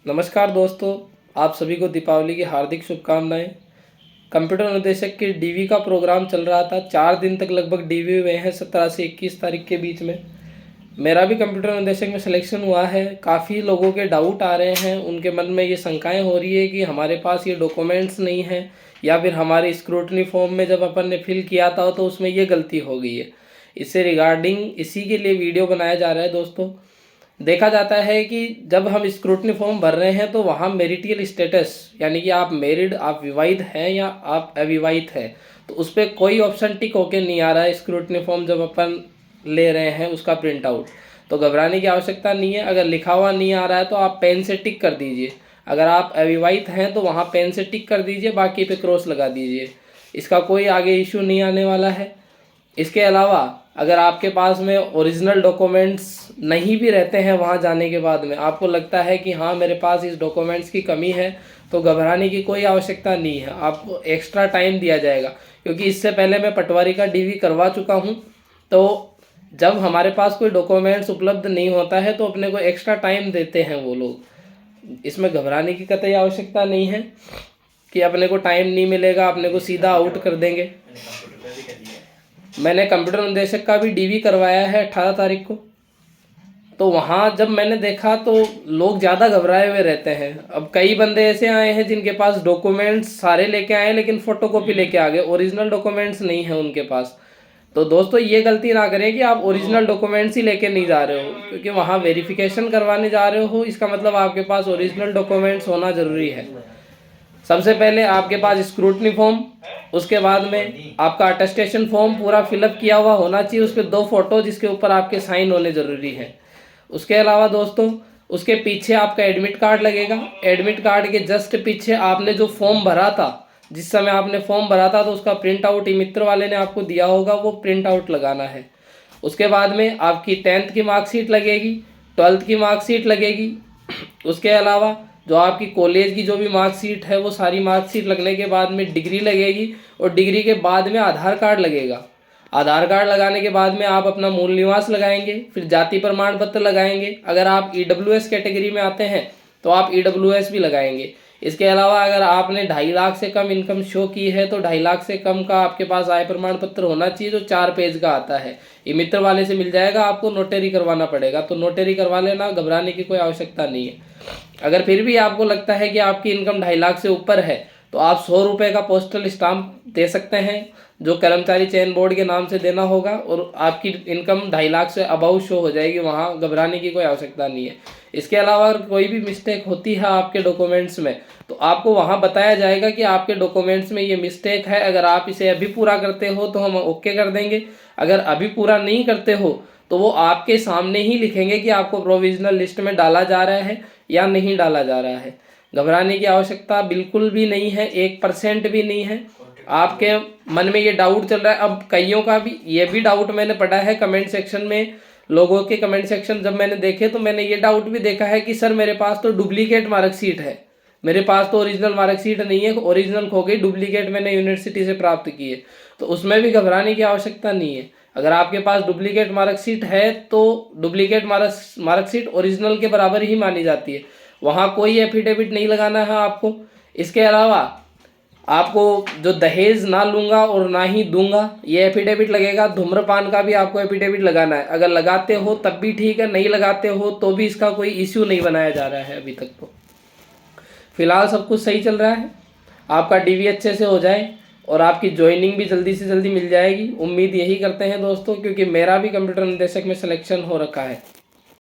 नमस्कार दोस्तों, आप सभी को दीपावली की हार्दिक शुभकामनाएं। कंप्यूटर निर्देशक के डीवी का प्रोग्राम चल रहा था। 4 दिन तक लगभग डीवी हुए हैं, 17 से 21 तारीख के बीच में। मेरा भी कंप्यूटर निर्देशक में सिलेक्शन हुआ है। काफ़ी लोगों के डाउट आ रहे हैं, उनके मन में ये शंकाएं हो रही है कि हमारे पास ये डॉक्यूमेंट्स नहीं हैं, या फिर हमारे स्क्रूटनी फॉर्म में जब अपन ने फिल किया था तो उसमें ये गलती हो गई है। इससे रिगार्डिंग इसी के लिए वीडियो बनाया जा रहा है। दोस्तों, देखा जाता है कि जब हम स्क्रूटनी फॉर्म भर रहे हैं तो वहाँ मेरिटियल स्टेटस, यानी कि आप मैरिड, आप विवाहित हैं या आप अविवाहित हैं, तो उस पर कोई ऑप्शन टिक होके नहीं आ रहा है। स्क्रूटनी फॉर्म जब अपन ले रहे हैं उसका प्रिंट आउट, तो घबराने की आवश्यकता नहीं है। अगर लिखा हुआ नहीं आ रहा है तो आप पेन से टिक कर दीजिए। अगर आप अविवाहित हैं तो वहाँ पेन से टिक कर दीजिए, बाकी पे क्रॉस लगा दीजिए। इसका कोई आगे इशू नहीं आने वाला है। इसके अलावा अगर आपके पास में ओरिजिनल डॉक्यूमेंट्स नहीं भी रहते हैं, वहाँ जाने के बाद में आपको लगता है कि हाँ मेरे पास इस डॉक्यूमेंट्स की कमी है, तो घबराने की कोई आवश्यकता नहीं है। आपको एक्स्ट्रा टाइम दिया जाएगा, क्योंकि इससे पहले मैं पटवारी का डीवी करवा चुका हूँ। तो जब हमारे पास कोई डॉक्यूमेंट्स उपलब्ध नहीं होता है तो अपने को एक्स्ट्रा टाइम देते हैं वो लोग। इसमें घबराने की कतई आवश्यकता नहीं है कि अपने को टाइम नहीं मिलेगा, अपने को सीधा आउट कर देंगे। मैंने कंप्यूटर निर्देशक का भी डीवी करवाया है 18 तारीख को। तो वहाँ जब मैंने देखा तो लोग ज़्यादा घबराए हुए रहते हैं। अब कई बंदे ऐसे आए हैं जिनके पास डॉक्यूमेंट्स सारे लेके आए, लेकिन फ़ोटोकॉपी लेके आ गए, ओरिजिनल डॉक्यूमेंट्स नहीं है उनके पास। तो दोस्तों, ये गलती ना करें कि आप ओरिजिनल डॉक्यूमेंट्स ही लेके नहीं जा रहे हो, क्योंकि वहाँ वेरिफिकेशन करवाने जा रहे हो, इसका मतलब आपके पास ओरिजिनल डॉक्यूमेंट्स होना ज़रूरी है। सबसे पहले आपके पास स्क्रूटनी फॉर्म, उसके बाद में आपका अटेस्टेशन फॉर्म पूरा फिलअप किया हुआ होना चाहिए। उस पर 2 फोटो जिसके ऊपर आपके साइन होने ज़रूरी हैं। उसके अलावा दोस्तों, उसके पीछे आपका एडमिट कार्ड लगेगा। एडमिट कार्ड के जस्ट पीछे आपने जो फॉर्म भरा था, जिस समय आपने फॉर्म भरा था, तो उसका प्रिंट आउट ई मित्र वाले ने आपको दिया होगा, वो प्रिंट आउट लगाना है। उसके बाद में आपकी 10th की मार्कशीट लगेगी, 12th की मार्कशीट लगेगी। उसके अलावा जो आपकी कॉलेज की जो भी मार्कशीट है, वो सारी मार्कशीट लगने के बाद में डिग्री लगेगी, और डिग्री के बाद में आधार कार्ड लगेगा। आधार कार्ड लगाने के बाद में आप अपना मूल निवास लगाएंगे, फिर जाति प्रमाण पत्र लगाएंगे। अगर आप ईडब्ल्यूएस कैटेगरी में आते हैं तो आप ईडब्ल्यूएस भी लगाएंगे। इसके अलावा अगर आपने 2.5 लाख से कम इनकम शो की है तो 2.5 लाख से कम का आपके पास आय प्रमाण पत्र होना चाहिए, जो 4 पेज का आता है। ये मित्र वाले से मिल जाएगा, आपको नोटरी करवाना पड़ेगा, तो नोटरी करवा लेना, घबराने की कोई आवश्यकता नहीं है। अगर फिर भी आपको लगता है कि आपकी इनकम 2.5 लाख से ऊपर है तो आप 100 रुपये का पोस्टल स्टाम्प दे सकते हैं, जो कर्मचारी चयन बोर्ड के नाम से देना होगा, और आपकी इनकम 2.5 लाख से अबाउ शो हो जाएगी। वहाँ घबराने की कोई आवश्यकता नहीं है। इसके अलावा अगर कोई भी मिस्टेक होती है आपके डॉक्यूमेंट्स में, तो आपको वहाँ बताया जाएगा कि आपके डॉक्यूमेंट्स में ये मिस्टेक है। अगर आप इसे अभी पूरा करते हो तो हम ओके कर देंगे। अगर अभी पूरा नहीं करते हो तो वो आपके सामने ही लिखेंगे कि आपको प्रोविजनल लिस्ट में डाला जा रहा है या नहीं डाला जा रहा है। घबराने की आवश्यकता बिल्कुल भी नहीं है, 1% भी नहीं है। आपके मन में ये डाउट चल रहा है, अब कईयों का भी ये भी डाउट मैंने पढ़ा है कमेंट सेक्शन में। लोगों के कमेंट सेक्शन जब मैंने देखे तो मैंने ये डाउट भी देखा है कि सर मेरे पास तो डुप्लीकेट मार्कशीट है, मेरे पास तो ओरिजिनल मार्कशीट नहीं है, ओरिजिनल खो गई, डुप्लीकेट मैंने यूनिवर्सिटी से प्राप्त की है। तो उसमें भी घबराने की आवश्यकता नहीं है। अगर आपके पास डुप्लीकेट मार्कशीट है तो डुप्लीकेट मार्कशीट ओरिजिनल के बराबर ही मानी जाती है, वहाँ कोई एफिडेविट नहीं लगाना है आपको। इसके अलावा आपको जो दहेज ना लूँगा और ना ही दूंगा, ये एफिडेविट लगेगा। धूम्रपान का भी आपको एफिडेविट लगाना है। अगर लगाते हो तब भी ठीक है, नहीं लगाते हो तो भी इसका कोई इश्यू नहीं बनाया जा रहा है अभी तक। तो फिलहाल सब कुछ सही चल रहा है। आपका डीवी अच्छे से हो जाए और आपकी ज्वाइनिंग भी जल्दी से जल्दी मिल जाएगी, उम्मीद यही करते हैं दोस्तों, क्योंकि मेरा भी कंप्यूटर निर्देशक में सिलेक्शन हो रखा है।